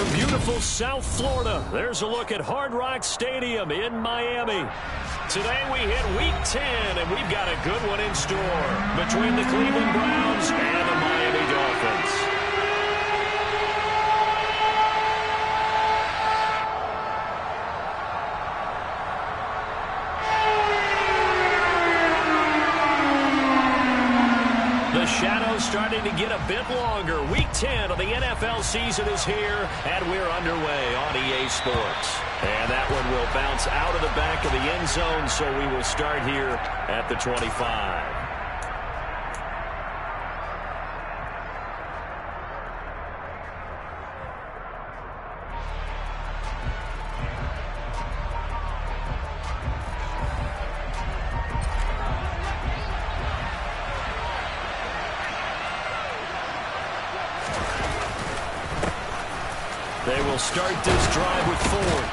From beautiful South Florida, there's a look at Hard Rock Stadium in Miami. Today we hit week 10, and we've got a good one in store between the Cleveland Browns and the Miami Dolphins. The shadow's starting to get a bit longer. Week 10 of the NFL season is here, and we're underway on EA Sports. And that one will bounce out of the back of the end zone, so we will start here at the 25. They will start this drive with Ford.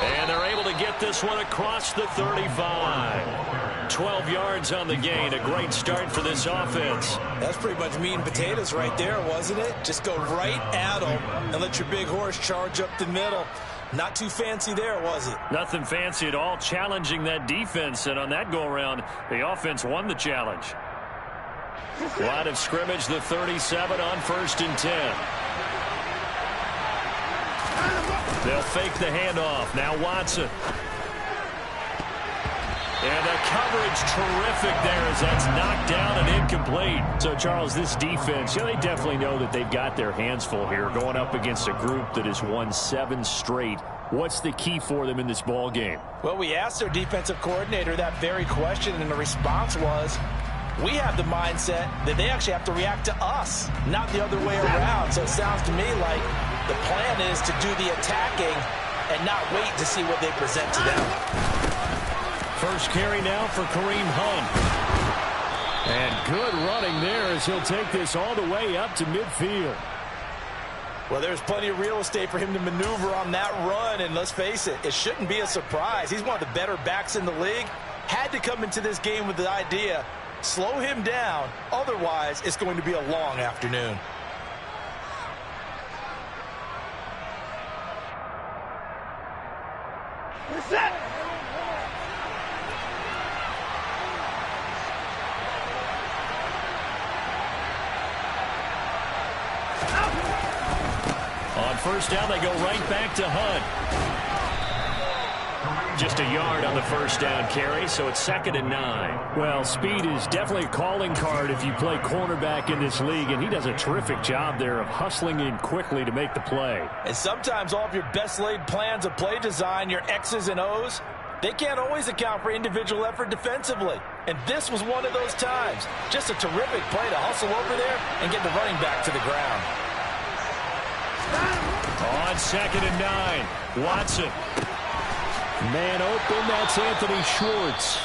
And they're able to get this one across the 35. 12 yards on the gain. A great start for this offense. That's pretty much meat and potatoes right there, wasn't it? Just go right at them and let your big horse charge up the middle. Not too fancy there, was it? Nothing fancy at all, challenging that defense. And on that go-around, the offense won the challenge. Line of scrimmage, the 37 on 1st and 10. They'll fake the handoff. Now Watson. And the coverage terrific there as that's knocked down and incomplete. So, Charles, this defense, they definitely know that they've got their hands full here going up against a group that has won 7 straight. What's the key for them in this ball game? Well, we asked their defensive coordinator that very question, and the response was, we have the mindset that they actually have to react to us, not the other way around. So it sounds to me like the plan is to do the attacking and not wait to see what they present to them. First carry now for Kareem Hunt. And good running there as he'll take this all the way up to midfield. Well, there's plenty of real estate for him to maneuver on that run, and let's face it, it shouldn't be a surprise. He's one of the better backs in the league. Had to come into this game with the idea, slow him down, otherwise it's going to be a long afternoon. Set. On first down, they go right back to Hunt. Just a yard on the first down carry, so it's 2nd and 9. Well, speed is definitely a calling card if you play cornerback in this league, and he does a terrific job there of hustling in quickly to make the play. And sometimes all of your best laid plans of play design, your X's and O's, they can't always account for individual effort defensively. And this was one of those times. Just a terrific play to hustle over there and get the running back to the ground. On 2nd and 9, Watson. Man open, that's Anthony Schwartz.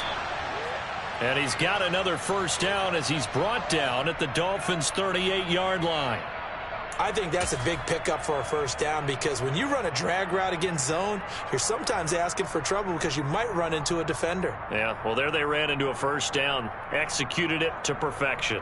And he's got another first down as he's brought down at the Dolphins' 38-yard line. I think that's a big pickup for a first down because when you run a drag route against zone, you're sometimes asking for trouble because you might run into a defender. Yeah, well, there they ran into a first down, executed it to perfection.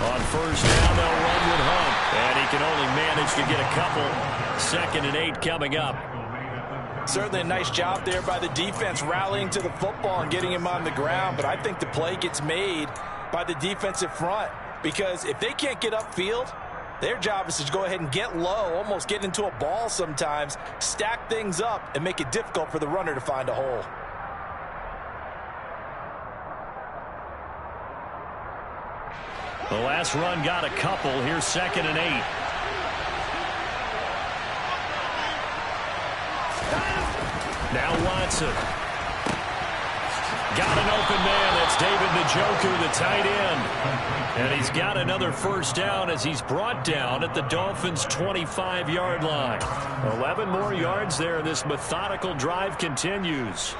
On first down, they'll run with Hunt. And he can only manage to get a couple. 2nd and 8 coming up. Certainly a nice job there by the defense rallying to the football and getting him on the ground. But I think the play gets made by the defensive front. Because if they can't get upfield, their job is to go ahead and get low, almost get into a ball sometimes, stack things up, and make it difficult for the runner to find a hole. The last run got a couple. Here's 2nd and 8. Now Watson. Got an open man. That's David Njoku, the tight end. And he's got another first down as he's brought down at the Dolphins' 25-yard line. 11 more yards there, and this methodical drive continues.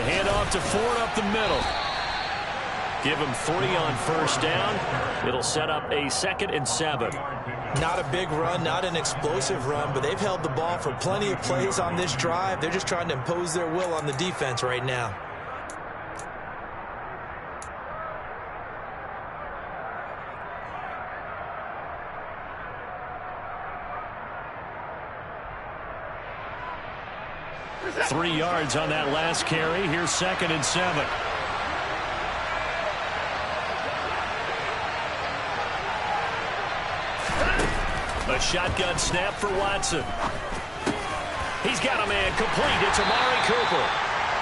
handoff to Ford up the middle. Give him 3 on first down. It'll set up a 2nd and 7. Not a big run, not an explosive run, but they've held the ball for plenty of plays on this drive. They're just trying to impose their will on the defense right now. Three yards on that last carry. Here's 2nd and 7. A shotgun snap for Watson. He's got a man complete. It's Amari Cooper.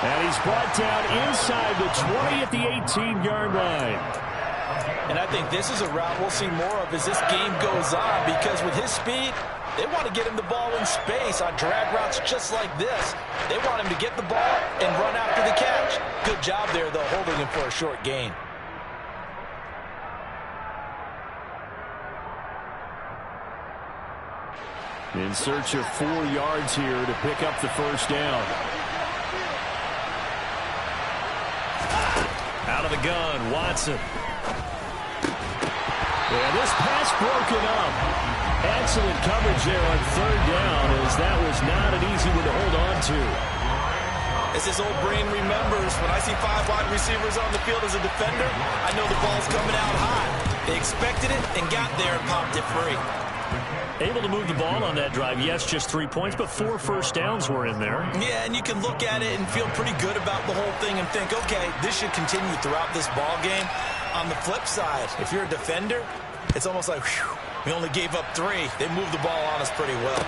And he's brought down inside the 20 at the 18-yard line. And I think this is a route we'll see more of as this game goes on, because with his speed, they want to get him the ball in space on drag routes just like this. They want him to get the ball and run after the catch. Good job there, though, holding him for a short gain. In search of 4 yards here to pick up the first down. Out of the gun, Watson. And this pass broken up. Excellent coverage there on 3rd down, as that was not an easy one to hold on to. As this old brain remembers, when I see 5 wide receivers on the field as a defender, I know the ball's coming out high. They expected it and got there and popped it free. Able to move the ball on that drive. Yes, just 3 points, but 4 first downs were in there. Yeah, and you can look at it and feel pretty good about the whole thing and think, okay, this should continue throughout this ball game. On the flip side, if you're a defender, it's almost like, whew, we only gave up 3. They moved the ball on us pretty well.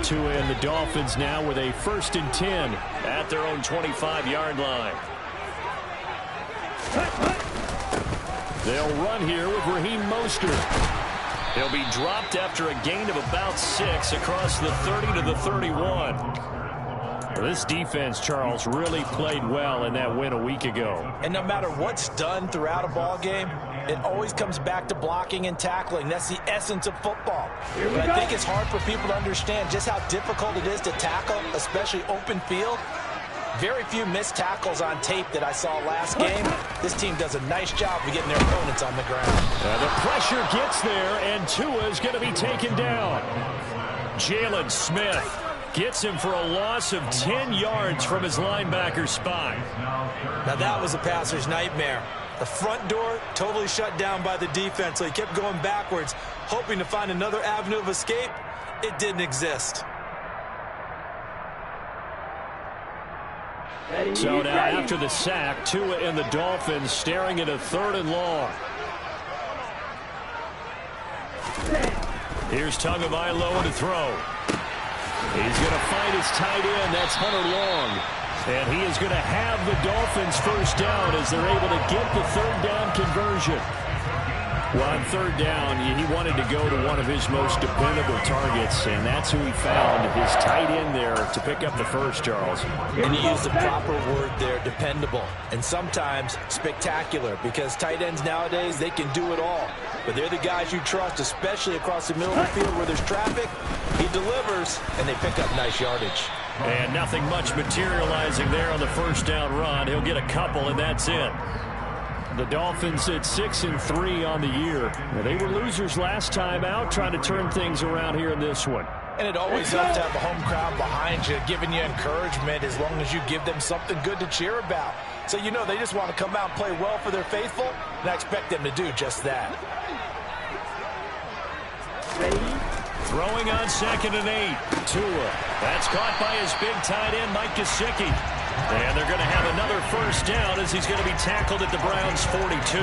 Tua and the Dolphins now with a 1st and 10 at their own 25-yard line. They'll run here with Raheem Mostert. He'll be dropped after a gain of about 6 across the 30 to the 31. This defense, Charles, really played well in that win a week ago. And no matter what's done throughout a ball game, it always comes back to blocking and tackling. That's the essence of football. But I think it's hard for people to understand just how difficult it is to tackle, especially open field. Very few missed tackles on tape that I saw last game. This team does a nice job of getting their opponents on the ground. The pressure gets there, and Tua is going to be taken down. Jalen Smith gets him for a loss of 10 yards from his linebacker spot. Now that was a passer's nightmare. The front door totally shut down by the defense, so he kept going backwards, hoping to find another avenue of escape. It didn't exist. So now after the sack, Tua and the Dolphins staring at a 3rd and long. Here's Tagovailoa to throw. He's going to find his tight end. That's Hunter Long. And he is going to have the Dolphins first down as they're able to get the 3rd down conversion. Well, on 3rd down, he wanted to go to one of his most dependable targets, and that's who he found, his tight end there, to pick up the first, Charles. And he used the proper word there, dependable, and sometimes spectacular, because tight ends nowadays, they can do it all. But they're the guys you trust, especially across the middle of the field where there's traffic. He delivers, and they pick up nice yardage. And nothing much materializing there on the first down run. He'll get a couple, and that's it. The Dolphins at 6-3 on the year. They were losers last time out, trying to turn things around here in this one. And it always helps to have the home crowd behind you, giving you encouragement as long as you give them something good to cheer about. So you know they just want to come out and play well for their faithful, and I expect them to do just that. Throwing on 2nd and 8. Tua. That's caught by his big tight end, Mike Gesicki. And they're going to have another first down as he's going to be tackled at the Browns' 42.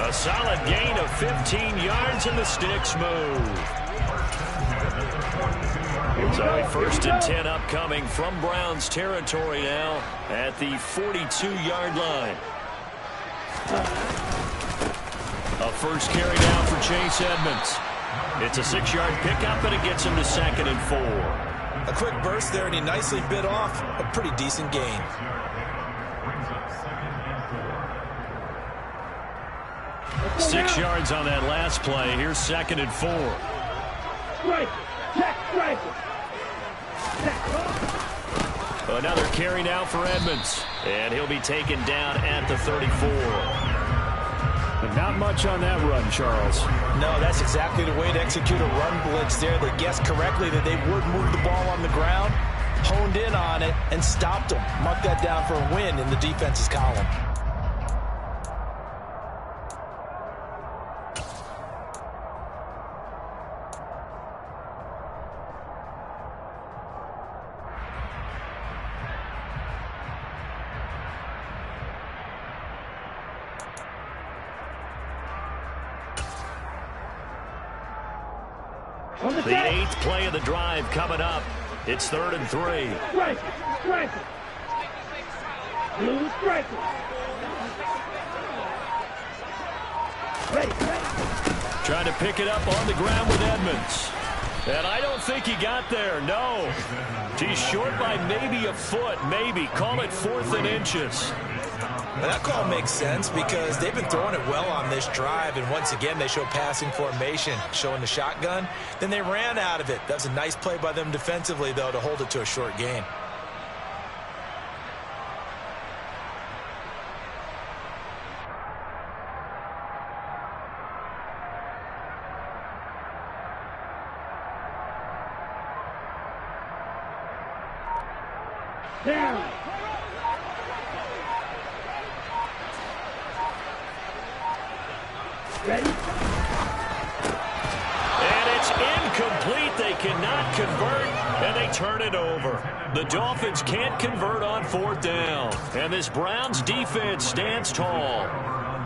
A solid gain of 15 yards, and the sticks move. So a 1st and 10 upcoming from Browns territory now at the 42-yard line. A first carry down for Chase Edmonds. It's a 6-yard pickup, and it gets him to 2nd and 4. A quick burst there, and he nicely bit off a pretty decent gain. Six yards on that last play. Here's 2nd and 4. Another carry now for Edmonds. And he'll be taken down at the 34. But not much on that run, Charles. No, that's exactly the way to execute a run blitz there. They guessed correctly that they would move the ball on the ground, honed in on it, and stopped them. Mark that down for a win in the defense's column. The 8th play of the drive coming up. It's 3rd and 3. Trying to pick it up on the ground with Edmonds. And I don't think he got there, no. He's short by maybe a foot, maybe. Call it 4th and inches. Well, that call makes sense because they've been throwing it well on this drive, and once again they show passing formation, showing the shotgun. Then they ran out of it. That was a nice play by them defensively, though, to hold it to a short gain. Down. Ready? And it's incomplete. They cannot convert, and they turn it over. The Dolphins can't convert on 4th down. And this Browns defense stands tall.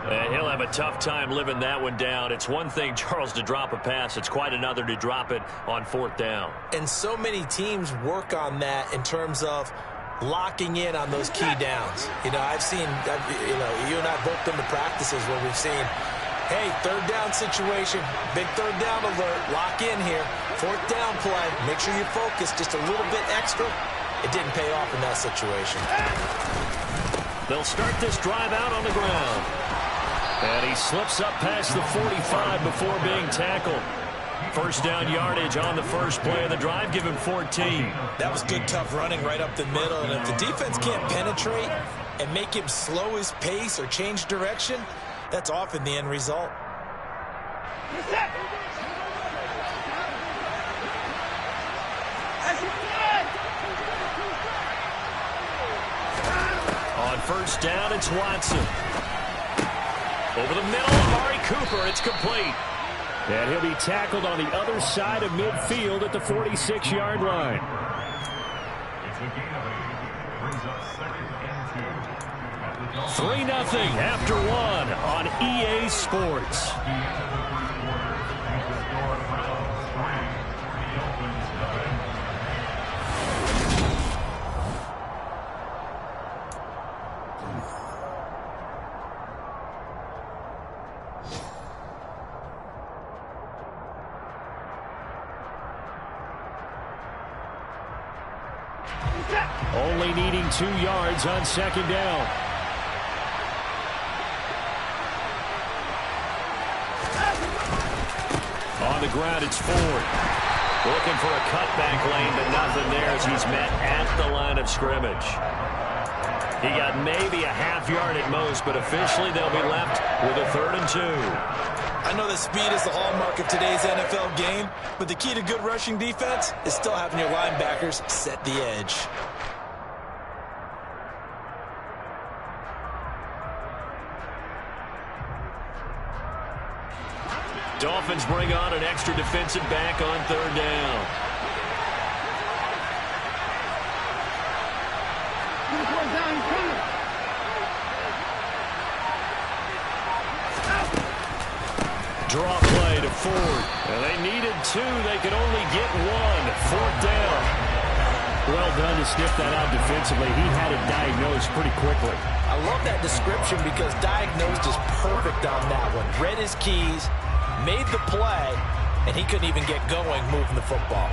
And he'll have a tough time living that one down. It's one thing, Charles, to drop a pass. It's quite another to drop it on 4th down. And so many teams work on that in terms of locking in on those key downs. You know, I've seen, you and I both been to practices where we've seen, hey, 3rd down situation, big 3rd down alert, lock in here. 4th down play, make sure you focus just a little bit extra. It didn't pay off in that situation. They'll start this drive out on the ground. And he slips up past the 45 before being tackled. 1st down yardage on the first play of the drive, give him 14. That was good, tough running right up the middle. And if the defense can't penetrate and make him slow his pace or change direction, that's often the end result. On 1st down, it's Watson. Over the middle, Amari Cooper, it's complete. And he'll be tackled on the other side of midfield at the 46-yard line. 3-0 after 1 on EA Sports. Only needing 2 yards on 2nd down. On the ground, it's Ford. Looking for a cutback lane, but nothing there as he's met at the line of scrimmage. He got maybe a half yard at most, but officially they'll be left with a 3rd and 2. I know that speed is the hallmark of today's NFL game, but the key to good rushing defense is still having your linebackers set the edge. Dolphins bring on an extra defensive back on 3rd down. Draw play to Ford. And they needed 2. They could only get 1. 4th down. Well done to sniff that out defensively. He had it diagnosed pretty quickly. I love that description because diagnosed is perfect on that one. Read his keys, made the play, and he couldn't even get going moving the football.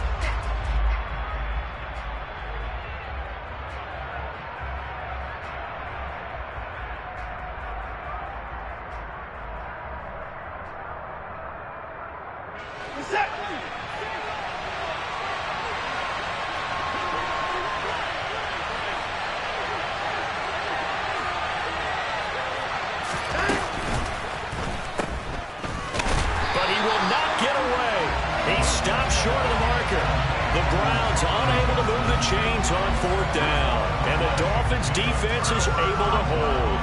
Short of the marker. The Browns unable to move the chains on 4th down. And the Dolphins defense is able to hold.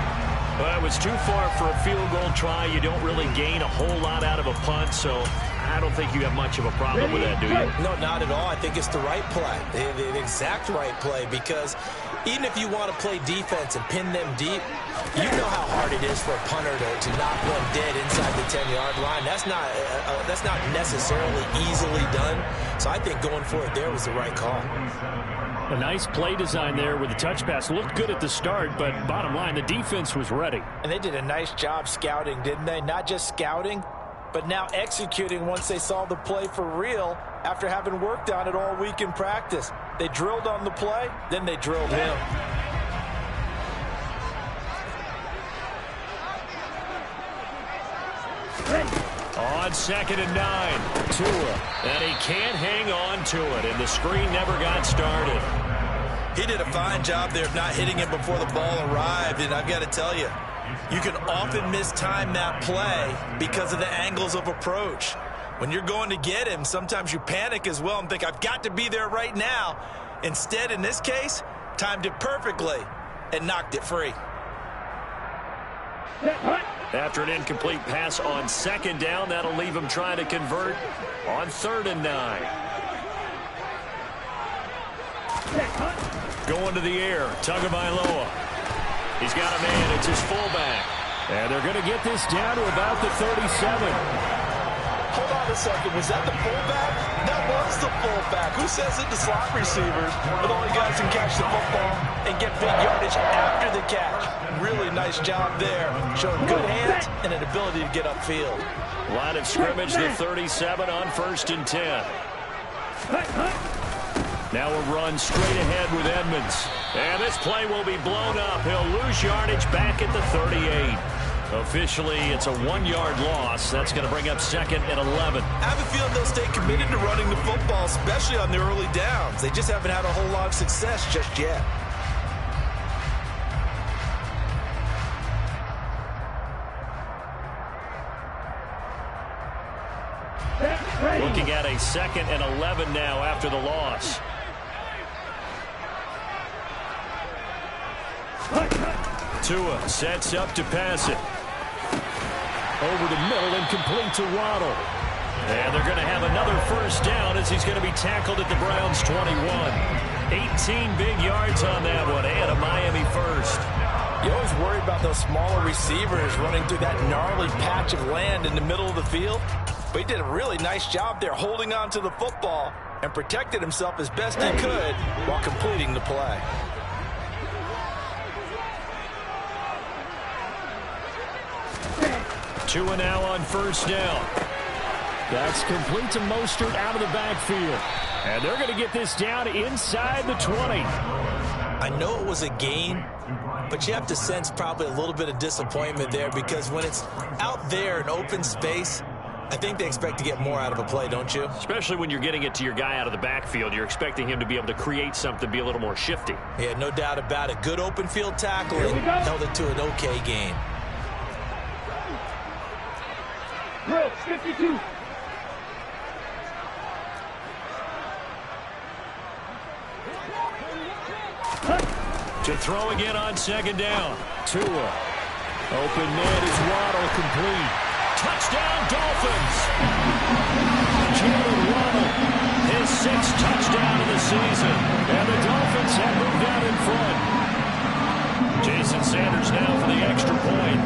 Well, it was too far for a field goal try. You don't really gain a whole lot out of a punt, so I don't think you have much of a problem with that, do you? No, not at all. I think it's the right play, the exact right play, because even if you want to play defense and pin them deep, you know how hard it is for a punter to knock one dead inside the 10-yard line. That's not necessarily easily done. So I think going for it there was the right call. A nice play design there with the touch pass. Looked good at the start, but bottom line, the defense was ready. And they did a nice job scouting, didn't they? Not just scouting, but now executing once they saw the play for real after having worked on it all week in practice. They drilled on the play, then they drilled him. On 2nd and 9, Tua. And he can't hang on to it, and the screen never got started. He did a fine job there of not hitting him before the ball arrived, and I've got to tell you, you can often mistime that play because of the angles of approach. When you're going to get him, sometimes you panic as well and think, I've got to be there right now. Instead, in this case, timed it perfectly and knocked it free. After an incomplete pass on 2nd down, that'll leave him trying to convert on 3rd and 9. Going to the air, Tagovailoa. He's got a man, it's his fullback. And they're going to get this down to about the 37. Hold on a second, was that the fullback? That was the fullback. Who says it to slot receivers? But only guys can catch the football and get big yardage after the catch. Really nice job there, showing good hands and an ability to get upfield. Line of scrimmage, the 37 on 1st and 10. Now a run straight ahead with Edmonds. And this play will be blown up. He'll lose yardage back at the 38. Officially, it's a 1-yard loss. That's going to bring up 2nd and 11. I have a feeling they'll stay committed to running the football, especially on the early downs. They just haven't had a whole lot of success just yet. Looking at a 2nd and 11 now after the loss. Tua sets up to pass it. Over the middle and complete to Waddle. And they're going to have another 1st down as he's going to be tackled at the Browns' 21. 18 big yards on that one and a Miami 1st. You always worry about those smaller receivers running through that gnarly patch of land in the middle of the field. But he did a really nice job there holding on to the football and protected himself as best he could while completing the play. Tua now on 1st down. That's complete to Mostert out of the backfield. And they're going to get this down inside the 20. I know it was a gain, but you have to sense probably a little bit of disappointment there because when it's out there in open space, I think they expect to get more out of a play, don't you? Especially when you're getting it to your guy out of the backfield. You're expecting him to be able to create something, be a little more shifty. Yeah, no doubt about it. Good open field tackle and held it to an okay gain. 52. To throw again on 2nd down. Tua. Open man is Waddle, complete. Touchdown, Dolphins. Jalen Waddle, his 6th touchdown of the season. And the Dolphins have moved out in front. Jason Sanders now for the extra point.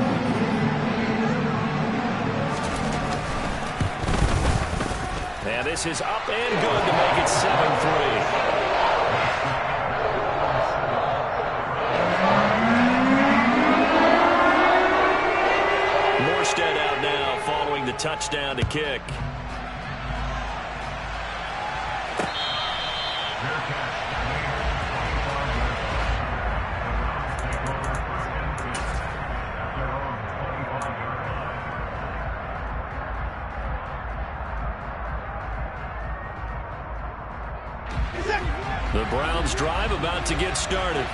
And this is up and good to make it 7-3. Morstead out now following the touchdown to kick. The Browns drive about to get started.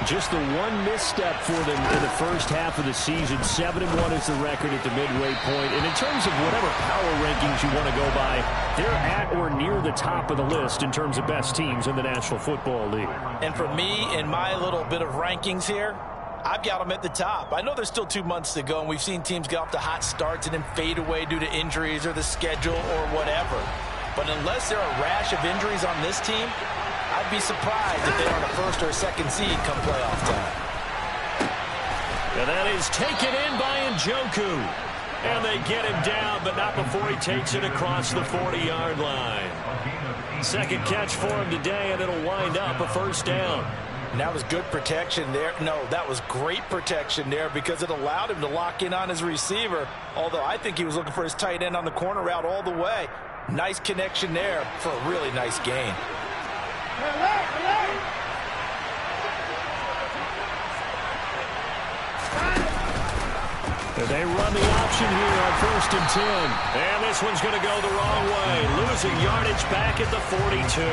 Just the one misstep for them in the first half of the season. 7-1 is the record at the midway point. And in terms of whatever power rankings you want to go by, they're at or near the top of the list in terms of best teams in the National Football League. And for me, in my little bit of rankings here, I've got them at the top. I know there's still 2 months to go, and we've seen teams get off to hot starts and then fade away due to injuries or the schedule or whatever. But unless there are a rash of injuries on this team, I'd be surprised if they are the first or second seed come playoff time. And that is taken in by Njoku. And they get him down, but not before he takes it across the 40-yard line. Second catch for him today, and it'll wind up a first down. And that was good protection there. No, that was great protection there because it allowed him to lock in on his receiver, although I think he was looking for his tight end on the corner route all the way. Nice connection there for a really nice gain. They run the option here on 1st and 10. And this one's going to go the wrong way. Losing yardage back at the 42.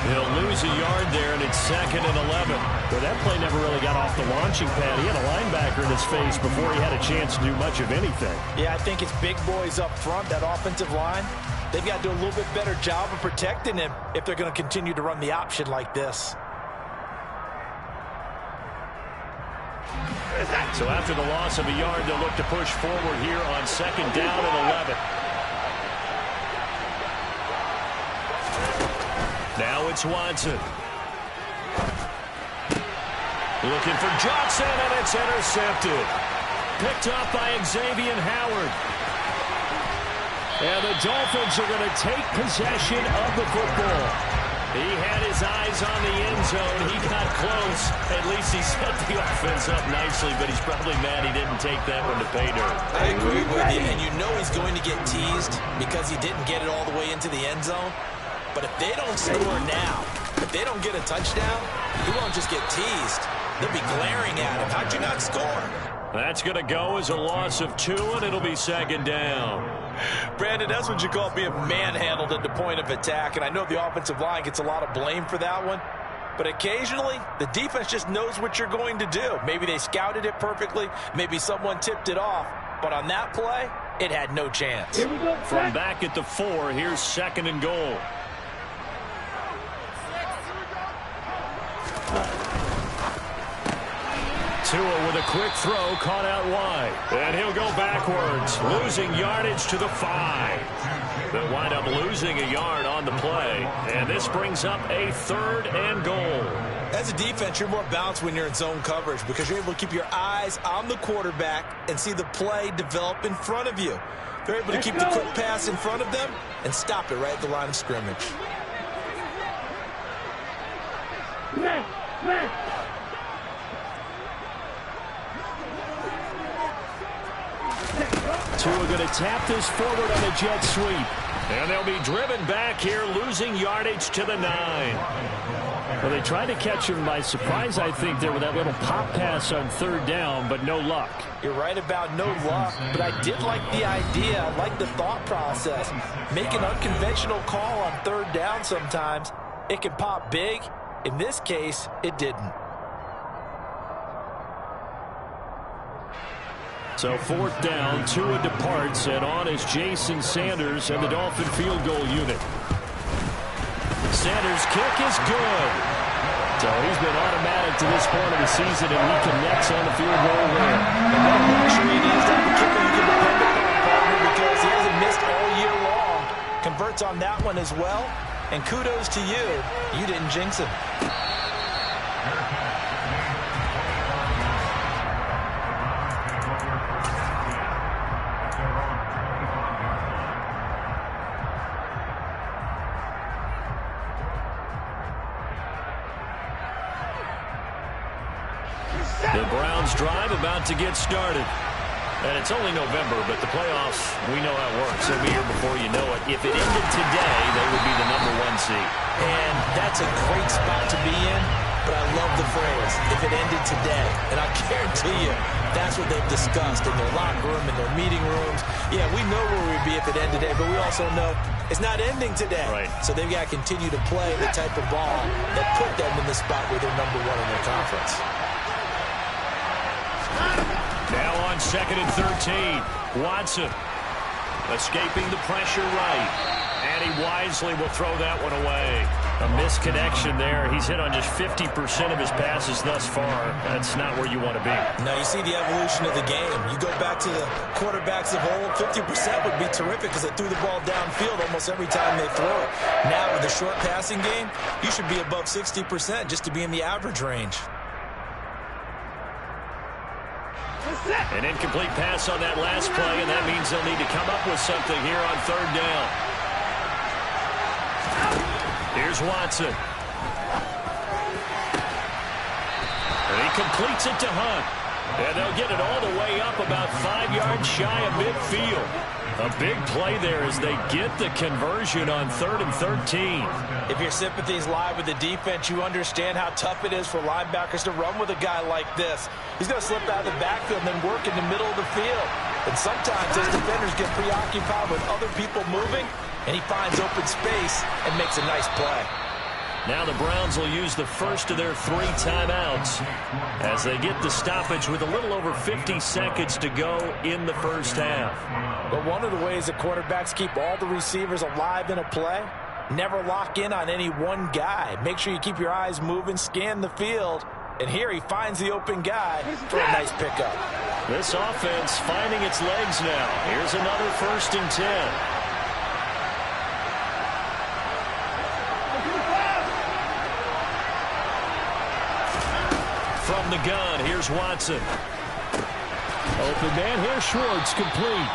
He'll lose a yard there, and it's 2nd and 11. Well, that play never really got off the launching pad. He had a linebacker in his face before he had a chance to do much of anything. Yeah, I think it's big boys up front, that offensive line. They've got to do a little bit better job of protecting him if they're going to continue to run the option like this. So after the loss of a yard, they'll look to push forward here on 2nd down and 11. Now it's Watson. Looking for Johnson, and it's intercepted. Picked up by Xavier Howard. And the Dolphins are going to take possession of the football. He had his eyes on the end zone. He got close. At least he set the offense up nicely, but he's probably mad he didn't take that one to pay dirt. I agree with you, and you know he's going to get teased because he didn't get it all the way into the end zone. But if they don't score now, if they don't get a touchdown, he won't just get teased. They'll be glaring at him. How'd you not score? That's going to go as a loss of 2, and it'll be 2nd down. Brandon, that's what you call being manhandled at the point of attack, and I know the offensive line gets a lot of blame for that one, but occasionally the defense just knows what you're going to do. Maybe they scouted it perfectly, maybe someone tipped it off, but on that play, it had no chance. From back at the 4, here's 2nd and goal. Tua with a quick throw, caught out wide. And he'll go backwards, losing yardage to the 5. They'll wind up losing a yard on the play. And this brings up a 3rd and goal. As a defense, you're more balanced when you're in zone coverage because you're able to keep your eyes on the quarterback and see the play develop in front of you. They're able to keep the quick pass in front of them and stop it right at the line of scrimmage. Tua going to tap this forward on a jet sweep. And they'll be driven back here, losing yardage to the 9. Well, they tried to catch him by surprise, I think, there with that little pop pass on 3rd down, but no luck. You're right about no luck, but I did like the idea. I like the thought process. Make an unconventional call on 3rd down sometimes. It can pop big. In this case, it didn't. So 4th down, Tua departs, and on is Jason Sanders and the Dolphin field goal unit. Sanders' kick is good. So he's been automatic to this point of the season, and he connects on the field goal there. And what a luxury it is to have a kicker you can depend upon, partner, because he hasn't missed all year long. Converts on that one as well. And kudos to you. You didn't jinx him. The Browns drive about to get started. And it's only November, but the playoffs, we know how it works. They'll be here before you know it. If it ended today, they would be the #1 seed. And that's a great spot to be in. but I love the phrase, if it ended today. And I guarantee you, that's what they've discussed in their locker room, in their meeting rooms. Yeah, we know where we'd be if it ended today, but we also know it's not ending today. Right. So they've got to continue to play the type of ball that put them in the spot where they're #1 in their conference. Now on 2nd and 13, Watson escaping the pressure right. And he wisely will throw that one away. A misconnection there. He's hit on just 50% of his passes thus far. That's not where you want to be. Now, you see the evolution of the game. You go back to the quarterbacks of old, 50% would be terrific because they threw the ball downfield almost every time they throw it. Now, with the short passing game, you should be above 60% just to be in the average range. An incomplete pass on that last play, and that means they'll need to come up with something here on 3rd down. Here's Watson. And he completes it to Hunt. And they'll get it all the way up about 5 yards shy of midfield. A big play there as they get the conversion on 3rd and 13. If your sympathies lie with the defense, you understand how tough it is for linebackers to run with a guy like this. He's going to slip out of the backfield and then work in the middle of the field. And sometimes those defenders get preoccupied with other people moving, and he finds open space and makes a nice play. Now the Browns will use the first of their 3 timeouts as they get the stoppage with a little over 50 seconds to go in the first half. But one of the ways that quarterbacks keep all the receivers alive in a play, never lock in on any one guy. Make sure you keep your eyes moving, scan the field. And here he finds the open guy for a nice pickup. This offense finding its legs now. Here's another 1st and 10. From the gun, here's Watson. Open man, here's Schwartz, complete.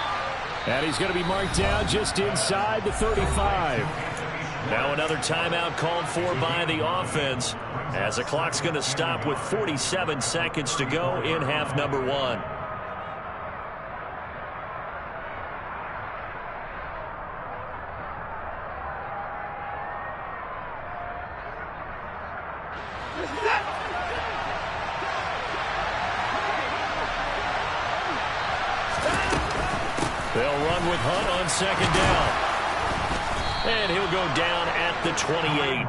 And he's going to be marked down just inside the 35. Now another timeout called for by the offense as the clock's going to stop with 47 seconds to go in half number 1. They'll run with Hunt on 2nd down. And he'll go down at the 28.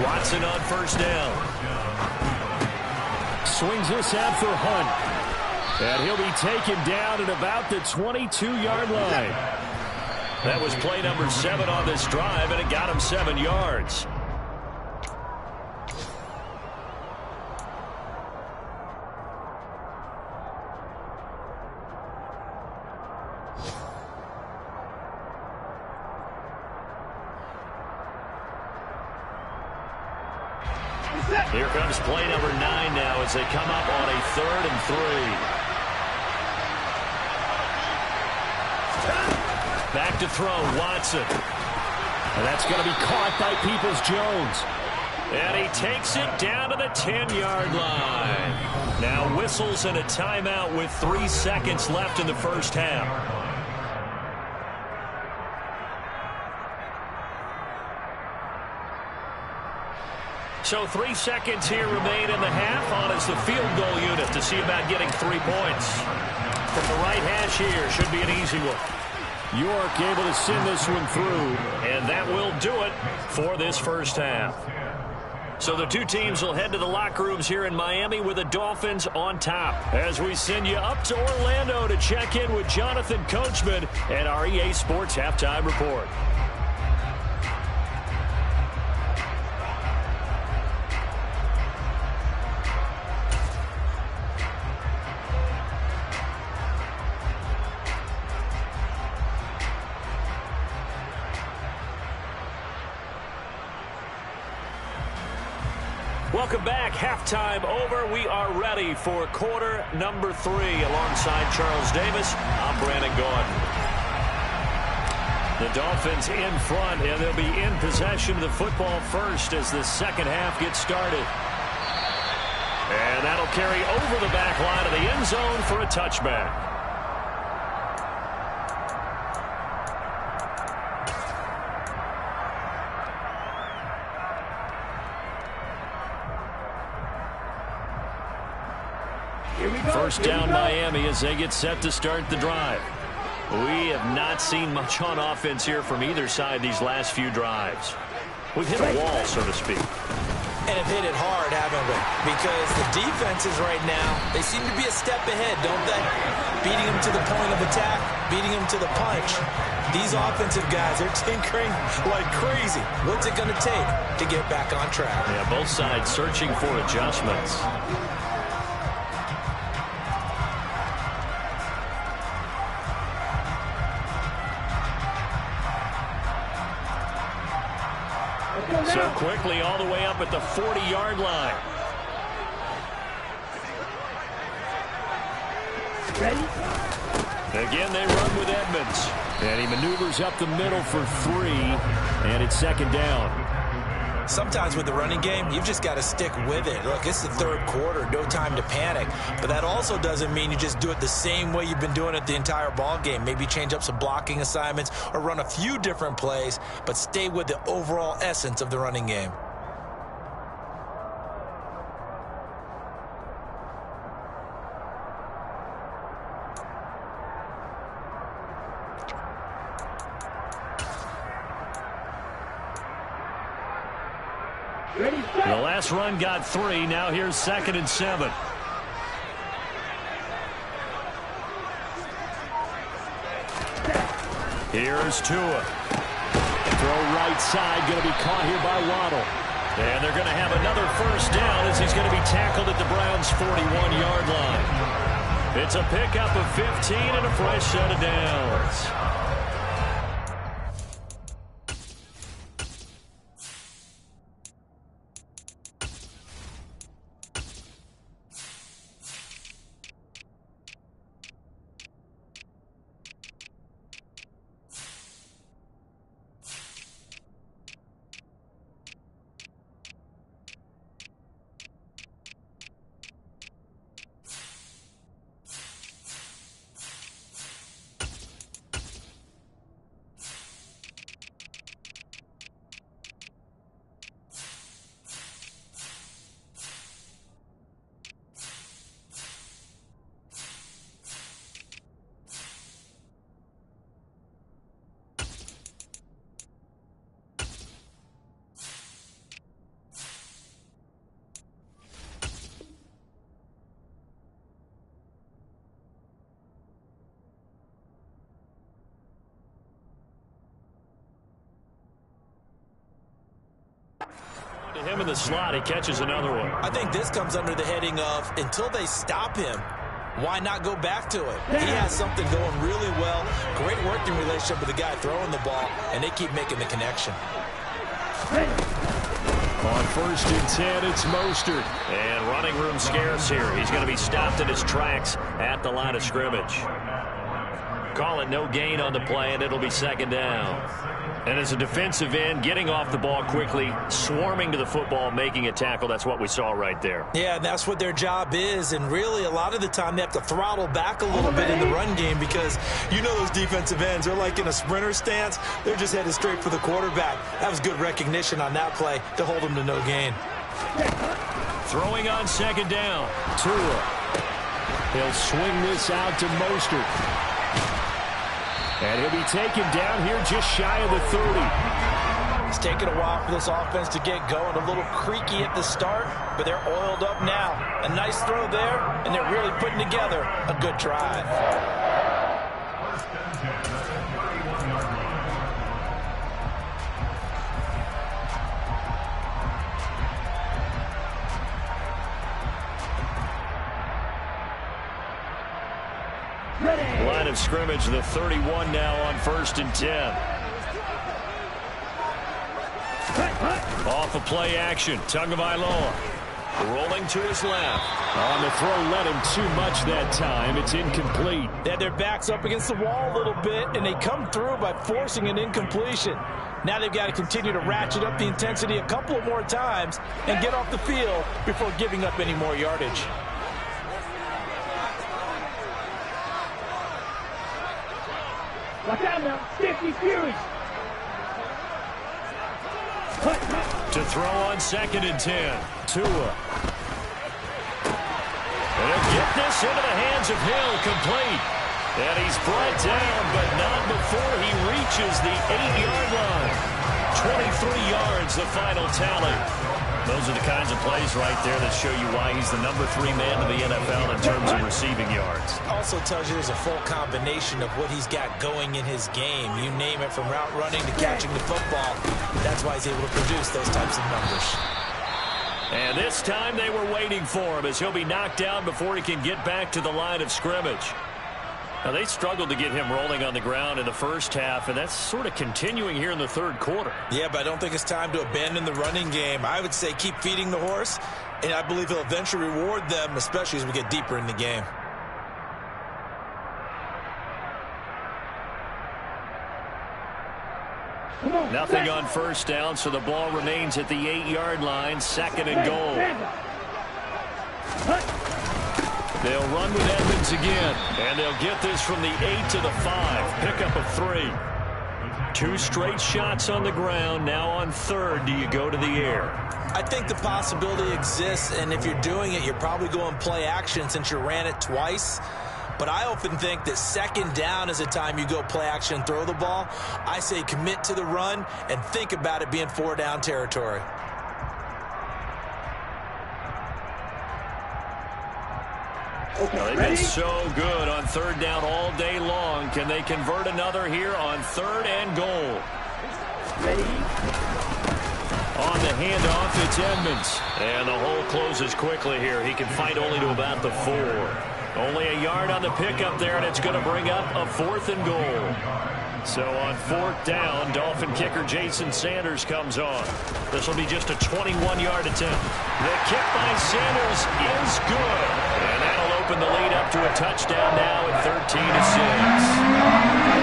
Watson on 1st down. Swings this out for Hunt. And he'll be taken down at about the 22-yard line. That was play number 7 on this drive, and it got him 7 yards. Here comes play number 9 now as they come up on a 3rd and 3. Back to throw, Watson. And that's going to be caught by Peoples-Jones. And he takes it down to the 10-yard line. Now whistles and a timeout with 3 seconds left in the first half. So 3 seconds here remain in the half on as the field goal unit to see about getting 3 points. From the right hash here, should be an easy one. York able to send this one through. And that will do it for this first half. So the 2 teams will head to the locker rooms here in Miami with the Dolphins on top. As we send you up to Orlando to check in with Jonathan Coachman and our EA Sports Halftime Report. Welcome back. Halftime over. We are ready for quarter number 3. Alongside Charles Davis, I'm Brandon Gordon. The Dolphins in front, and they'll be in possession of the football first as the second half gets started. And that'll carry over the back line of the end zone for a touchback. First down Miami as they get set to start the drive. We have not seen much on offense here from either side these last few drives. We've hit a wall, so to speak. And have hit it hard, haven't we? Because the defenses right now, they seem to be a step ahead, don't they? Beating them to the point of attack, beating them to the punch. These offensive guys, they're tinkering like crazy. What's it going to take to get back on track? Yeah, both sides searching for adjustments. So quickly all the way up at the 40-yard line. Ready? Again, they run with Edmonds. And he maneuvers up the middle for 3, and it's second down. Sometimes with the running game, you've just got to stick with it. Look, it's the third quarter, no time to panic. But that also doesn't mean you just do it the same way you've been doing it the entire ball game. Maybe change up some blocking assignments or run a few different plays, but stay with the overall essence of the running game. The last run got 3. Now here's 2nd and 7. Here's Tua. Throw right side, going to be caught here by Waddle. And they're going to have another first down as he's going to be tackled at the Browns' 41-yard line. It's a pickup of 15 and a fresh set of downs. To him in the slot, he catches another one. I think this comes under the heading of until they stop him, why not go back to it? He has something going really well, great working relationship with the guy throwing the ball, and they keep making the connection. On 1st and 10, it's Mostert. And running room scarce here. He's going to be stopped in his tracks at the line of scrimmage. Call it no gain on the play, and it'll be 2nd down. And as a defensive end, getting off the ball quickly, swarming to the football, making a tackle, that's what we saw right there. Yeah, and that's what their job is. And really, a lot of the time, they have to throttle back a little bit in the run game because you know those defensive ends, they're like in a sprinter stance. They're just headed straight for the quarterback. That was good recognition on that play to hold them to no gain. Throwing on 2nd down. Tua. He'll swing this out to Mostert. And he'll be taken down here just shy of the 30. It's taken a while for this offense to get going. A little creaky at the start, but they're oiled up now. A nice throw there, and they're really putting together a good drive. Line of scrimmage, the 31 now on 1st and 10. Off of play action, Tagovailoa rolling to his left. On the throw, let him too much that time. It's incomplete. They had their backs up against the wall a little bit, and they come through by forcing an incompletion. Now they've got to continue to ratchet up the intensity a couple of more times and get off the field before giving up any more yardage. Watch out now. Sticky Furies. To throw on 2nd and 10. Tua. And he'll get this into the hands of Hill, complete. And he's brought down, but not before he reaches the 8-yard line. 23 yards, the final tally. Those are the kinds of plays right there that show you why he's the number 3 man in the NFL in terms of receiving yards. Also tells you there's a full combination of what he's got going in his game. You name it, from route running to catching the football. That's why he's able to produce those types of numbers. And this time they were waiting for him as he'll be knocked down before he can get back to the line of scrimmage. Now, they struggled to get him rolling on the ground in the first half, and that's sort of continuing here in the third quarter. Yeah, but I don't think it's time to abandon the running game. I would say keep feeding the horse, and I believe he'll eventually reward them, especially as we get deeper in the game. Nothing on first down, so the ball remains at the 8-yard line, 2nd and goal. They'll run with Edmonds again, and they'll get this from the 8 to the 5. Pickup of 3. 2 straight shots on the ground. Now on third, do you go to the air? I think the possibility exists, and if you're doing it, you're probably going play action since you ran it twice. But I often think that 2nd down is a time you go play action and throw the ball. I say commit to the run and think about it being 4-down territory. Well, they've been so good on 3rd down all day long. Can they convert another here on 3rd and goal? On the handoff, it's Edmonds. And the hole closes quickly here. He can fight only to about the 4. Only a yard on the pickup there, and it's going to bring up a 4th and goal. So on 4th down, Dolphin kicker Jason Sanders comes on. This will be just a 21-yard attempt. The kick by Sanders is good. And that'll open the lead up to a touchdown now at 13-6.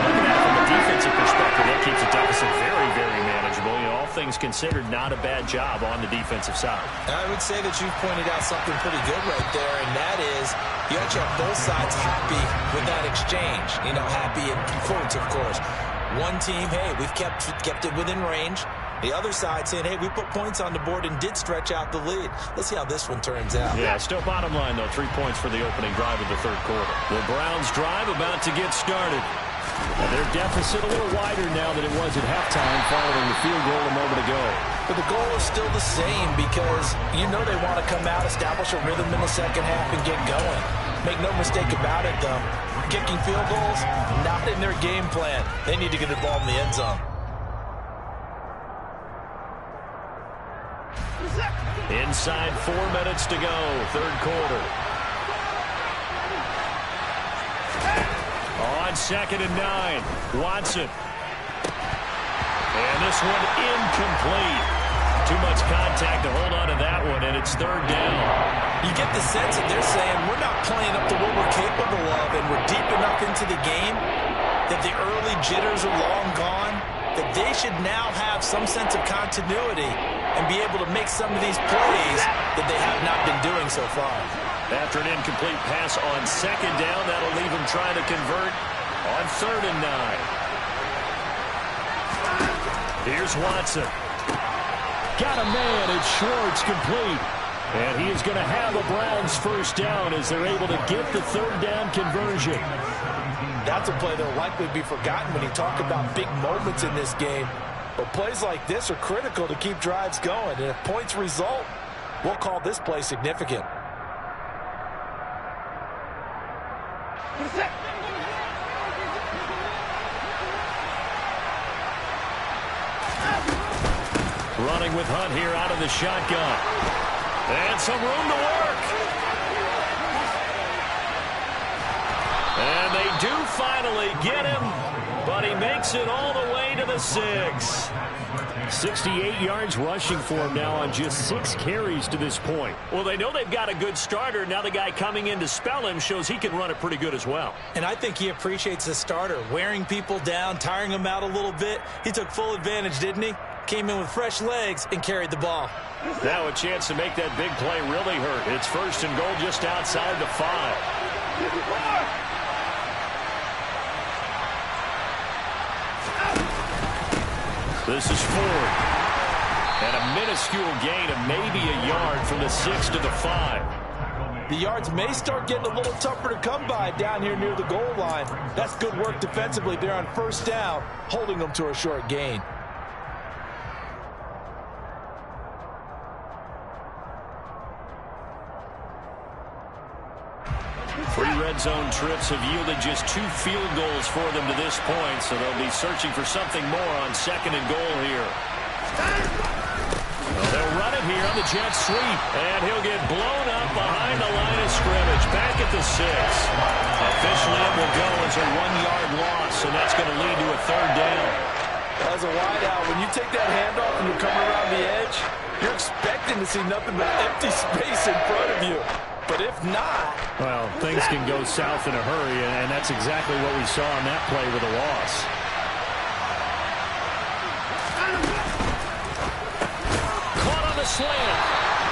Looking at it from a defensive perspective, that keeps the deficit very, very manageable. You know, all things considered, not a bad job on the defensive side. I would say that you've pointed out something pretty good right there, and that is you actually have both sides happy with that exchange. You know, happy in quotes, of course. One team, hey, we've kept it within range. The other side saying, hey, we put points on the board and did stretch out the lead. Let's see how this one turns out. Yeah, still bottom line, though. 3 points for the opening drive of the third quarter. The Browns drive about to get started. Their deficit a little wider now than it was at halftime following the field goal a moment ago. But the goal is still the same because you know they want to come out, establish a rhythm in the second half, and get going. Make no mistake about it, though. Kicking field goals, not in their game plan. They need to get the ball in the end zone. Inside 4 minutes to go, third quarter. On 2nd and 9, Watson. And this one incomplete. Too much contact to hold on to that one, and it's 3rd down. You get the sense that they're saying we're not playing up to what we're capable of, and we're deep enough into the game that the early jitters are long gone, that they should now have some sense of continuity and be able to make some of these plays that they have not been doing so far. After an incomplete pass on 2nd down, that'll leave them trying to convert on 3rd and 9. Here's Watson. Got a man, it's Schwartz, complete. And he is going to have a Browns first down as they're able to get the 3rd down conversion. That's a play that will likely be forgotten when you talk about big moments in this game. But plays like this are critical to keep drives going. And if points result, we'll call this play significant. Running with Hunt here out of the shotgun. And some room to work. And they do finally get him, but he makes it all the way to the 6. 68 yards rushing for him now on just 6 carries to this point. Well, they know they've got a good starter. Now the guy coming in to spell him shows he can run it pretty good as well. And I think he appreciates the starter, wearing people down, tiring them out a little bit. He took full advantage, didn't he? Came in with fresh legs and carried the ball. Now a chance to make that big play really hurt. It's 1st and goal just outside the 5. This is 4th. And a minuscule gain of maybe a yard from the 6 to the 5. The yards may start getting a little tougher to come by down here near the goal line. That's good work defensively there on first down, holding them to a short gain. Three red zone trips have yielded just 2 field goals for them to this point, so they'll be searching for something more on 2nd and goal here. Well, they'll run it here on the jet sweep, and he'll get blown up behind the line of scrimmage, back at the 6. Officially, it will go as a 1-yard loss, and that's going to lead to a 3rd down. As a wideout, when you take that handoff and you're coming around the edge, you're expecting to see nothing but empty space in front of you. But if not... Well, things can go south in a hurry, and that's exactly what we saw on that play with a loss. Caught on the slant.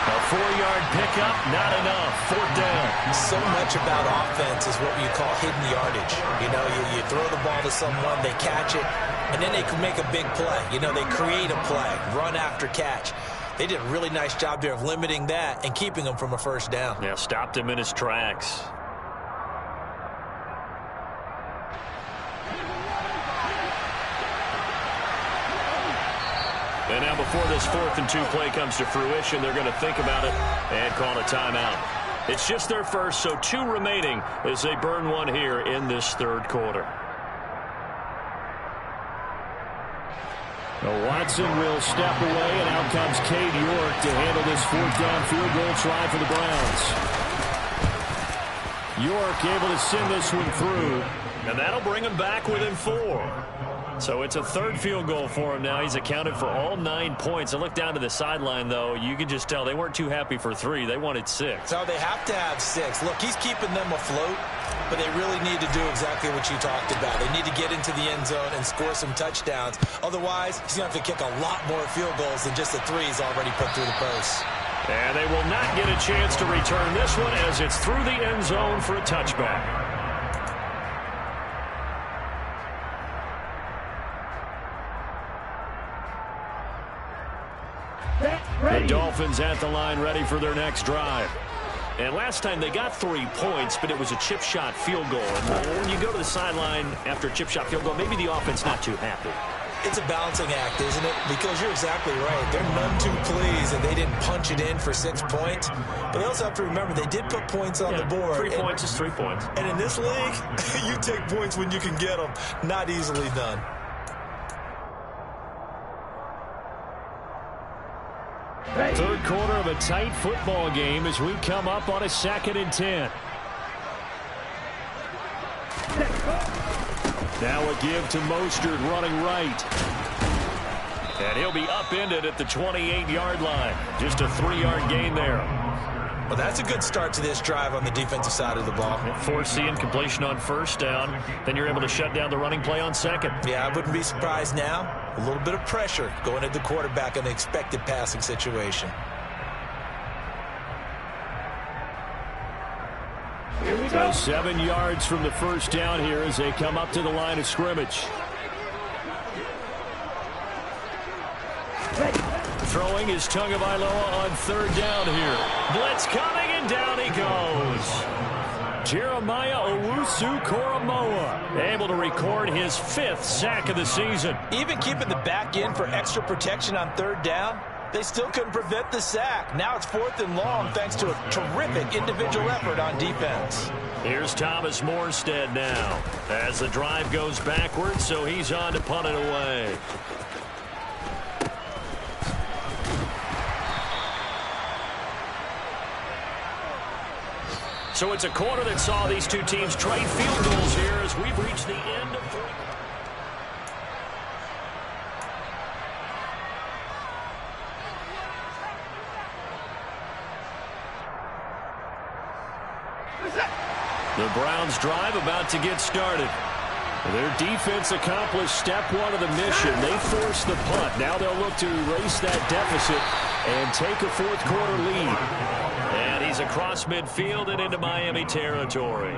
A 4-yard pickup, not enough. 4th down. So much about offense is what you call hidden yardage. You know, you throw the ball to someone, they catch it, and then they can make a big play. You know, they create a play, run after catch. They did a really nice job there of limiting that and keeping him from a 1st down. Yeah, stopped him in his tracks. And now before this 4th and 2 play comes to fruition, they're going to think about it and call a timeout. It's just their first, so 2 remaining as they burn one here in this 3rd quarter. Watson will step away, and out comes Cade York to handle this 4th down field goal try for the Browns. York able to send this one through, and that'll bring him back within 4. So it's a 3rd field goal for him now. He's accounted for all 9 points. I look down to the sideline, though. You can just tell they weren't too happy for 3. They wanted 6. No, they have to have 6. Look, he's keeping them afloat, but they really need to do exactly what you talked about. They need to get into the end zone and score some touchdowns. Otherwise, he's going to have to kick a lot more field goals than just the 3 he's already put through the post. And they will not get a chance to return this one as it's through the end zone for a touchback. The Dolphins at the line ready for their next drive. And last time they got 3 points, but it was a chip shot field goal. And when you go to the sideline after a chip shot field goal, maybe the offense not too happy. It's a balancing act, isn't it? Because you're exactly right. They're none too pleased that they didn't punch it in for 6 points. But they also have to remember they did put points on the board. 3 points is 3 points. And in this league, you take points when you can get them. Not easily done. Third quarter of a tight football game as we come up on a 2nd and 10. Now a give to Mostert running right. And he'll be upended at the 28-yard line. Just a 3-yard gain there. Well, that's a good start to this drive on the defensive side of the ball. Foreseeing completion on 1st down. Then you're able to shut down the running play on 2nd. Yeah, I wouldn't be surprised now. A little bit of pressure going at the quarterback in an expected passing situation. Here we go. 7 yards from the 1st down here as they come up to the line of scrimmage. Throwing is Tagovailoa on 3rd down here. Blitz coming, and down he goes. Jeremiah Owusu-Koramoah able to record his 5th sack of the season. Even keeping the back end for extra protection on 3rd down, they still couldn't prevent the sack. Now it's 4th and long thanks to a terrific individual effort on defense. Here's Thomas Morstead now as the drive goes backwards, so he's on to punt it away. So it's a quarter that saw these 2 teams trade field goals here as we've reached the end of 3. The Browns drive about to get started. Their defense accomplished step 1 of the mission. They forced the punt. Now they'll look to erase that deficit and take a 4th quarter lead. And he's across midfield and into Miami territory.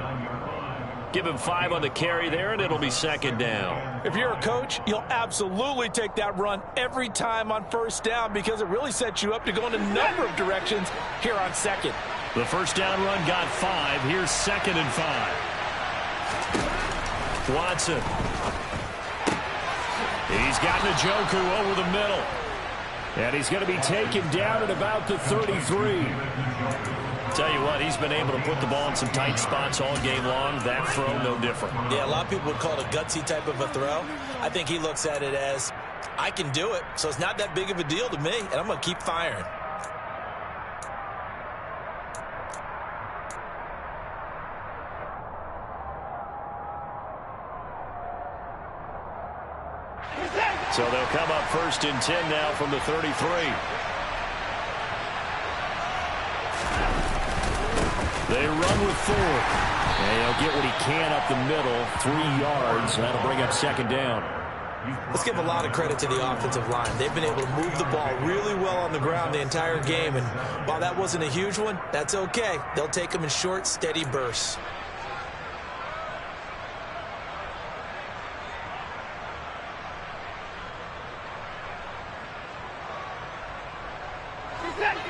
Give him 5 on the carry there, and it'll be 2nd down. If you're a coach, you'll absolutely take that run every time on 1st down because it really sets you up to go in a number of directions here on 2nd. The first down run got 5. Here's 2nd and 5. Watson. He's got Njoku over the middle. And he's going to be taken down at about the 33. Tell you what, he's been able to put the ball in some tight spots all game long. That throw, no different. Yeah, a lot of people would call it a gutsy type of a throw. I think he looks at it as, I can do it, so it's not that big of a deal to me, and I'm going to keep firing. So they'll come up 1st and 10 now from the 33. They run with 4. And he'll get what he can up the middle. 3 yards. That'll bring up 2nd down. Let's give a lot of credit to the offensive line. They've been able to move the ball really well on the ground the entire game. And while that wasn't a huge one, that's okay. They'll take them in short, steady bursts.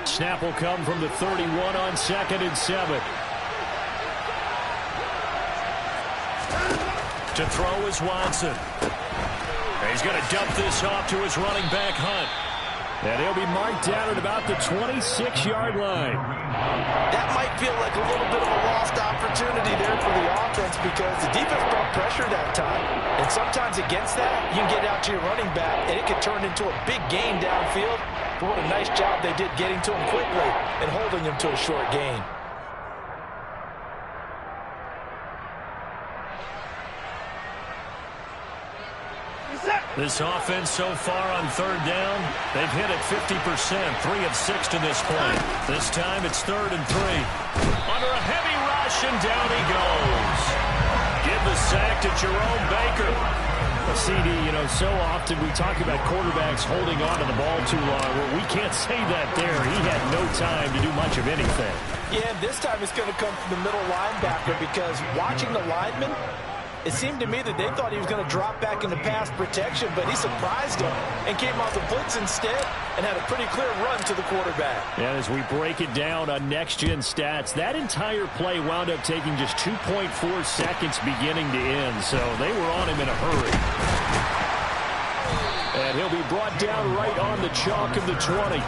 Snap will come from the 31 on 2nd and 7. To throw is Watson. He's going to dump this off to his running back, Hunt. And he'll be marked down at about the 26-yard line. That might feel like a little bit of a lost opportunity there for the offense because the defense brought pressure that time. And sometimes against that, you can get out to your running back, and it could turn into a big gain downfield. But what a nice job they did getting to him quickly and holding him to a short gain. This offense so far on 3rd down, they've hit it 50%, 3 of 6 to this point. This time it's 3rd and 3. Under a heavy rush, and down he goes. Give the sack to Jerome Baker. CD, you know, so often we talk about quarterbacks holding on to the ball too long. Well, we can't say that there. He had no time to do much of anything. Yeah, this time it's going to come from the middle linebacker because watching the lineman, it seemed to me that they thought he was going to drop back into pass protection, but he surprised them and came off the blitz instead and had a pretty clear run to the quarterback. And as we break it down on next-gen stats, that entire play wound up taking just 2.4 seconds beginning to end, so they were on him in a hurry. And he'll be brought down right on the chalk of the 20.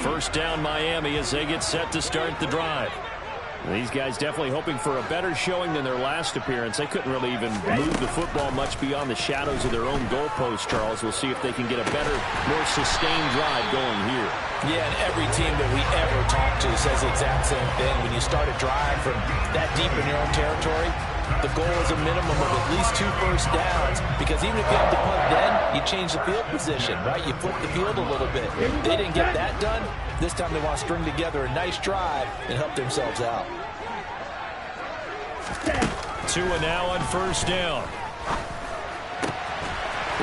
First down Miami as they get set to start the drive. These guys definitely hoping for a better showing than their last appearance. They couldn't really even move the football much beyond the shadows of their own goalpost, Charles. We'll see if they can get a better, more sustained drive going here. Yeah, and every team that we ever talk to says the exact same thing. When you start a drive from that deep in your own territory, the goal is a minimum of at least 2 first downs, because even if you have to punt then, you change the field position, right? You flip the field a little bit. They didn't get that done. This time they want to string together a nice drive and help themselves out. Tua now on first down.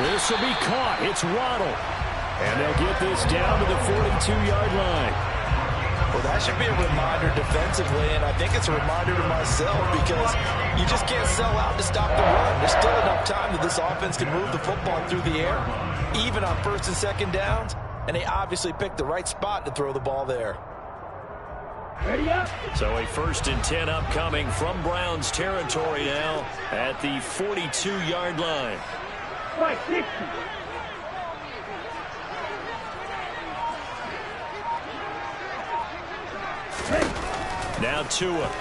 This will be caught. It's Waddle. And they'll get this down to the 42-yard line. Well, that should be a reminder defensively, and I think it's a reminder to myself because you just can't sell out to stop the run. There's still enough time that this offense can move the football through the air, even on 1st and 2nd downs, and they obviously picked the right spot to throw the ball there. Ready up. So a 1st and 10 upcoming from Browns territory now at the 42-yard line. Right, 60. Now Tua.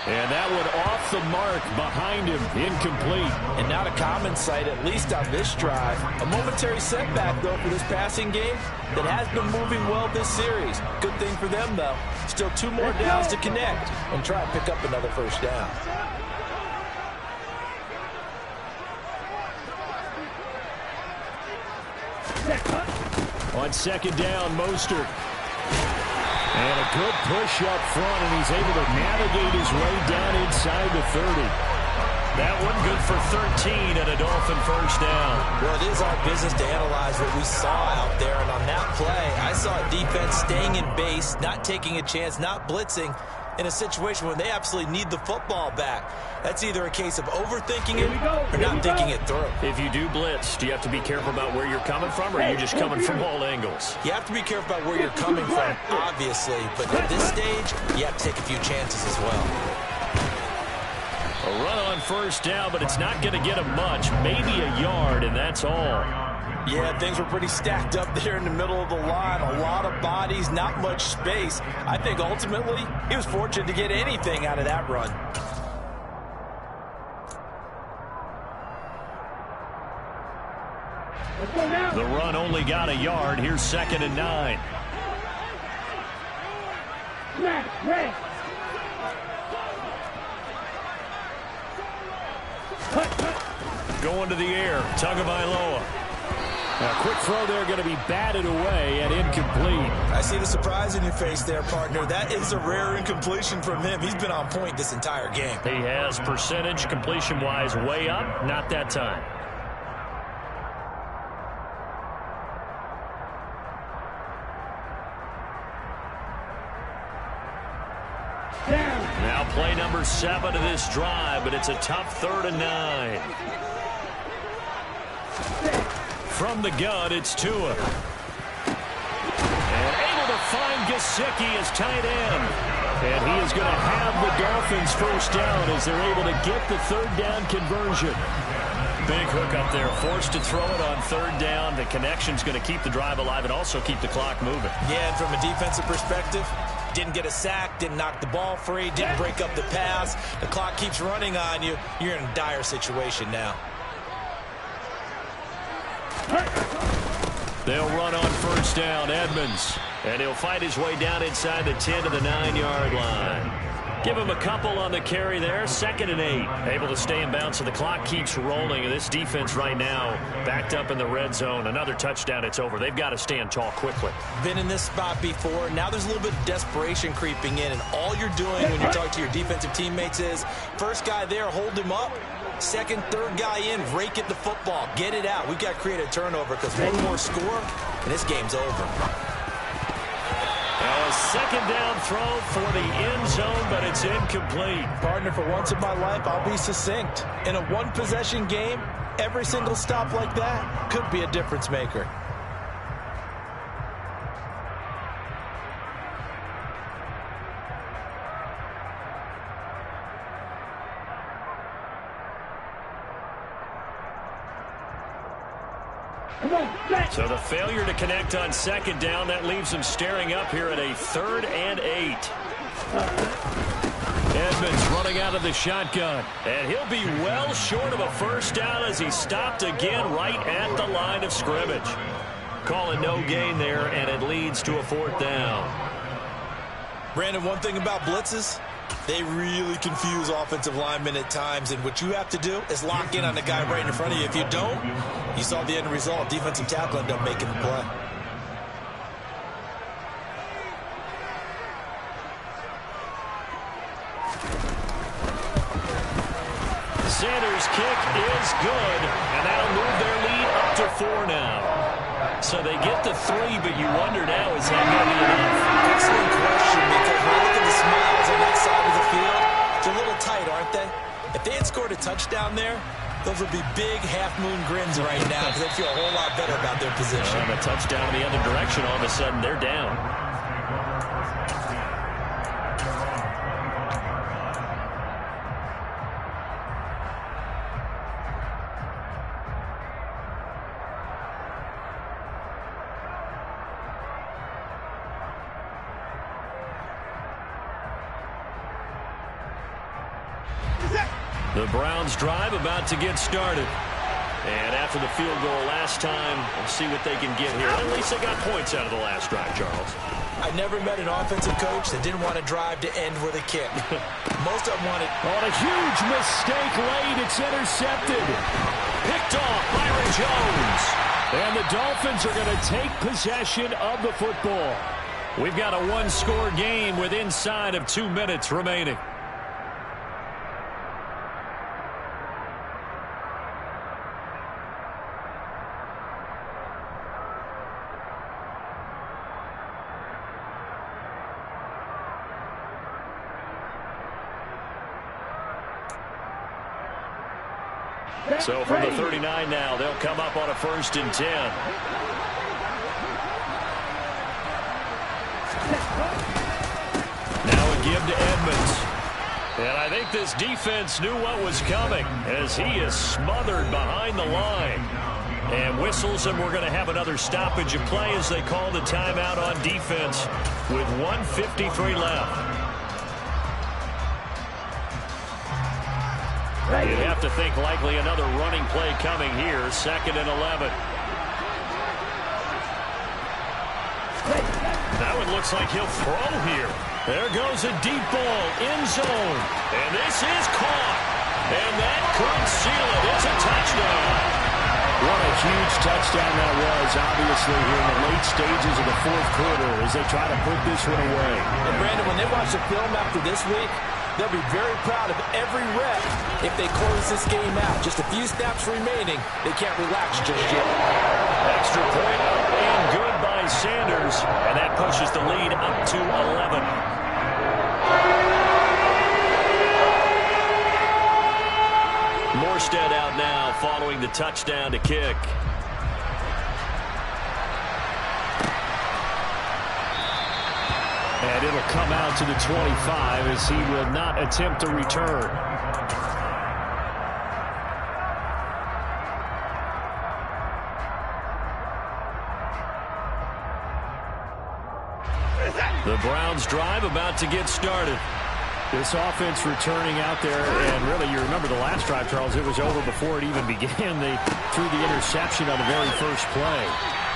And that one off the mark behind him, incomplete. And not a common sight, at least on this drive. A momentary setback, though, for this passing game that has been moving well this series. Good thing for them, though. Still 2 more downs to connect and try and pick up another first down. On 2nd down, Mostert. And a good push up front, and he's able to navigate his way down inside the 30. That one good for 13 and a Dolphin first down. Well, it is our business to analyze what we saw out there. And on that play, I saw a defense staying in base, not taking a chance, not blitzing in a situation when they absolutely need the football back. That's either a case of overthinking it or not thinking it through. If you do blitz, do you have to be careful about where you're coming from, or are you just coming from all angles? You have to be careful about where you're coming from, obviously. But at this stage, you have to take a few chances as well. A run on first down, but it's not going to get him much. Maybe a yard, and that's all. Yeah, things were pretty stacked up there in the middle of the line. A lot of bodies, not much space. I think ultimately he was fortunate to get anything out of that run. The run only got a yard. Here's 2nd and 9. Going to the air. Tagovailoa. A quick throw there, going to be batted away and incomplete. I see the surprise in your face there, partner. That is a rare incompletion from him. He's been on point this entire game. He has percentage completion-wise way up. Not that time. Now play number 7 of this drive, but it's a tough 3rd and 9. From the gun, it's Tua. And able to find Gesicki as tight end. And he is going to have the Dolphins first down as they're able to get the 3rd down conversion. Big hook up there, forced to throw it on 3rd down. The connection's going to keep the drive alive and also keep the clock moving. Yeah, and from a defensive perspective, didn't get a sack, didn't knock the ball free, didn't break up the pass. The clock keeps running on you. You're in a dire situation now. They'll run on first down, Edmonds. And he'll fight his way down inside the 10 to the 9-yard line. Give him a couple on the carry there. 2nd and 8. Able to stay in bounds, so the clock keeps rolling. And this defense right now backed up in the red zone. Another touchdown, it's over. They've got to stand tall quickly. Been in this spot before. Now there's a little bit of desperation creeping in. And all you're doing when you're talking to your defensive teammates is, first guy there, hold him up. 2nd, 3rd guy in, rake at the football. Get it out. We've got to create a turnover because one more score, and this game's over. Now a 2nd down throw for the end zone, but it's incomplete. Partner, for once in my life, I'll be succinct. In a one-possession game, every single stop like that could be a difference maker. So the failure to connect on 2nd down, that leaves him staring up here at a 3rd and 8. Edmonds running out of the shotgun. And he'll be well short of a first down as he stopped again right at the line of scrimmage. Call it no gain there, and it leads to a 4th down. Brandon, one thing about blitzes, they really confuse offensive linemen at times, and what you have to do is lock in on the guy right in front of you. If you don't, you saw the end result. Defensive tackle ended up making the play. Sanders' kick is good, and that'll move their lead up to 4 now. So they get the 3, but you wonder now, is that going to be enough? Excellent question, because when you look at the smiles on that side of the field, they're a little tight, aren't they? If they had scored a touchdown there, those would be big half-moon grins right now because they feel a whole lot better about their position. And a touchdown in the other direction, all of a sudden they're down. The Browns drive about to get started. And after the field goal last time, we'll see what they can get here. At least they got points out of the last drive, Charles. I never met an offensive coach that didn't want to drive to end with a kick. Most of them wanted... On a huge mistake late, it's intercepted. Picked off Byron Jones. And the Dolphins are going to take possession of the football. We've got a one-score game with inside of 2 minutes remaining. So from the 39 now, they'll come up on a 1st and 10. Now a give to Edmonds. And I think this defense knew what was coming as he is smothered behind the line. And whistles, and we're going to have another stoppage of play as they call the timeout on defense with 1:53 left. You'd have to think likely another running play coming here, 2nd and 11. That one looks like he'll throw here. There goes a deep ball, end zone. And this is caught. And that could seal it. It's a touchdown. What a huge touchdown that was, obviously, here in the late stages of the 4th quarter as they try to put this one away. And, Brandon, when they watch the film after this week, they'll be very proud of every rep if they close this game out. Just a few snaps remaining. They can't relax just yet. Extra point up and good by Sanders. And that pushes the lead up to 11. Morstead out now following the touchdown to kick. And it'll come out to the 25 as he will not attempt to return. The Browns drive about to get started. This offense returning out there, and really, you remember the last drive, Charles, it was over before it even began. They threw the interception on the very first play.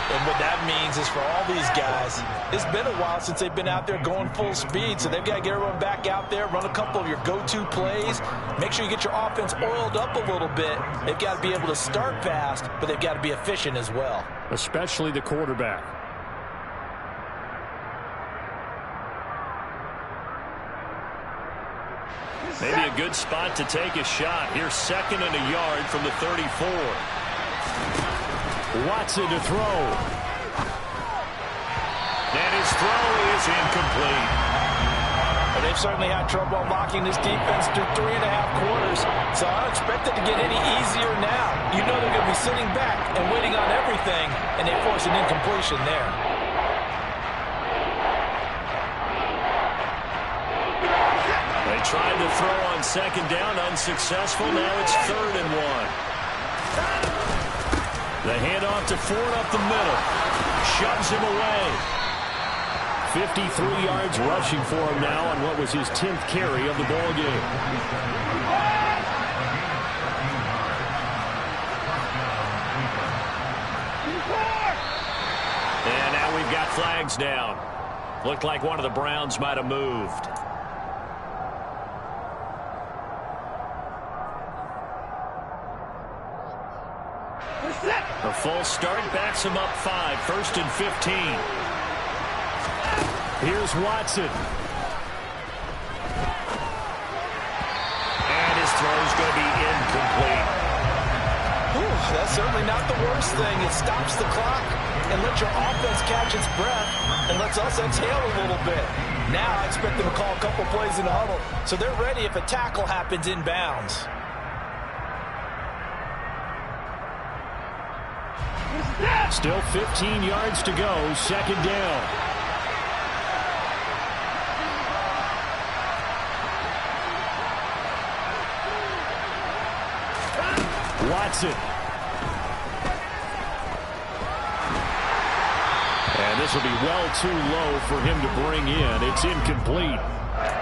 And what that means is for all these guys, it's been a while since they've been out there going full speed, so they've got to get everyone back out there, run a couple of your go-to plays, make sure you get your offense oiled up a little bit. They've got to be able to start fast, but they've got to be efficient as well. Especially the quarterback. Maybe a good spot to take a shot. Here's 2nd and a yard from the 34. Watson to throw. And his throw is incomplete. Well, they've certainly had trouble unlocking this defense through 3.5 quarters, so I don't expect it to get any easier now. You know they're going to be sitting back and waiting on everything, and they force an incompletion there. They tried to throw on 2nd down, unsuccessful. Now it's 3rd and 1. The handoff to Ford up the middle. Shoves him away. 53 yards rushing for him now on what was his 10th carry of the ball game. And now we've got flags down. Looked like one of the Browns might have moved. A false start backs him up 5. 1st and 15. Here's Watson. And his throw's going to be incomplete. That's certainly not the worst thing. It stops the clock and lets your offense catch its breath and lets us exhale a little bit. Now I expect them to call a couple plays in the huddle, so they're ready if a tackle happens inbounds. Still 15 yards to go, 2nd down. Watson. And this will be well too low for him to bring in. It's incomplete.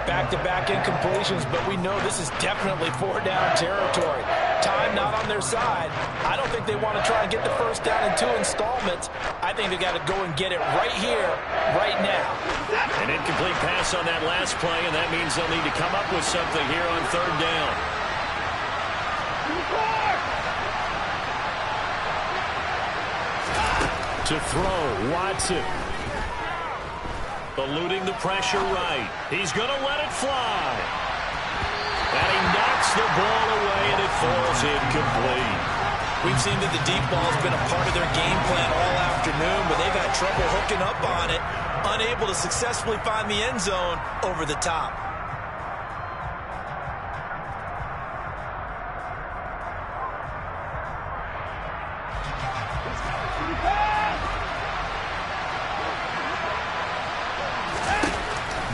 Back-to-back incompletions, but we know this is definitely 4-down territory. Time not on their side. I don't think they want to try and get the 1st down in 2 installments. I think they got to go and get it right here, right now. An incomplete pass on that last play, and that means they'll need to come up with something here on 3rd down. To throw, Watson. Eluding the pressure right. He's going to let it fly. And he knocks the ball away, and it falls incomplete. We've seen that the deep ball has been a part of their game plan all afternoon, but they've had trouble hooking up on it, unable to successfully find the end zone over the top.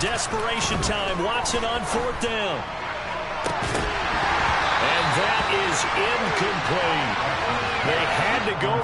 desperation time. Watson on 4th down. And that is incomplete. They had to go